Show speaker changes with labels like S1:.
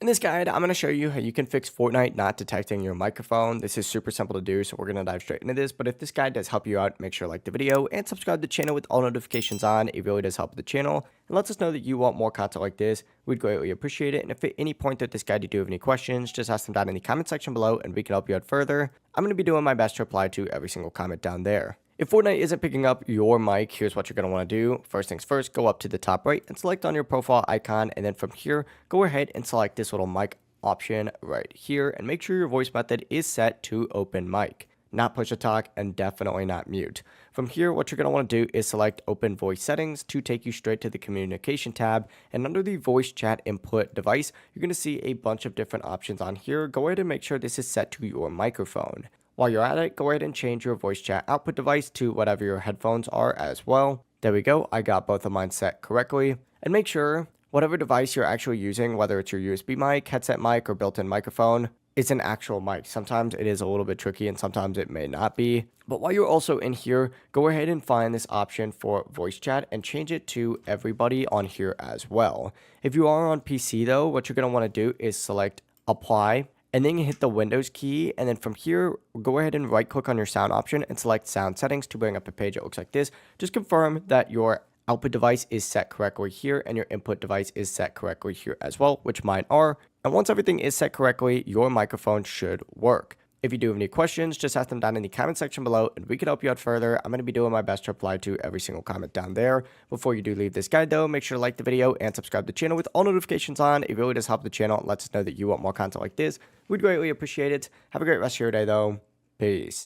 S1: this guide, I'm going to show you how you can fix Fortnite not detecting your microphone. This is super simple to do, so we're going to dive straight into this. But if this guide does help you out, make sure to like the video and subscribe to the channel with all notifications on. It really does help the channel and lets us know that you want more content like this. We'd greatly appreciate it. And if at any point that this guide you do have any questions, just ask them down in the comment section below and we can help you out further. I'm going to be doing my best to reply to every single comment down there. If Fortnite isn't picking up your mic, here's what you're going to want to do. First things first, go up to the top right and select on your profile icon. And then from here, go ahead and select this little mic option right here. And make sure your voice method is set to open mic, not push to talk, and definitely not mute. From here, what you're going to want to do is select open voice settings to take you straight to the communication tab. And under the voice chat input device, you're going to see a bunch of different options on here. Go ahead and make sure this is set to your microphone. While you're at it, go ahead and change your voice chat output device to whatever your headphones are as well. There we go. I got both of mine set correctly. And make sure whatever device you're actually using, whether it's your USB mic, headset mic, or built-in microphone, is an actual mic. Sometimes it is a little bit tricky and sometimes it may not be. But while you're also in here, go ahead and find this option for voice chat and change it to everybody on here as well. If you are on PC though, what you're going to want to do is select apply. And then you hit the Windows key, and then from here, go ahead and right click on your sound option and select sound settings to bring up a page that looks like this. Just confirm that your output device is set correctly here and your input device is set correctly here as well, which mine are. And once everything is set correctly, your microphone should work. If you do have any questions, just ask them down in the comment section below and we can help you out further. I'm going to be doing my best to reply to every single comment down there. Before you do leave this guide though, make sure to like the video and subscribe to the channel with all notifications on. It really does help the channel and lets us know that you want more content like this. We'd greatly appreciate it. Have a great rest of your day though. Peace.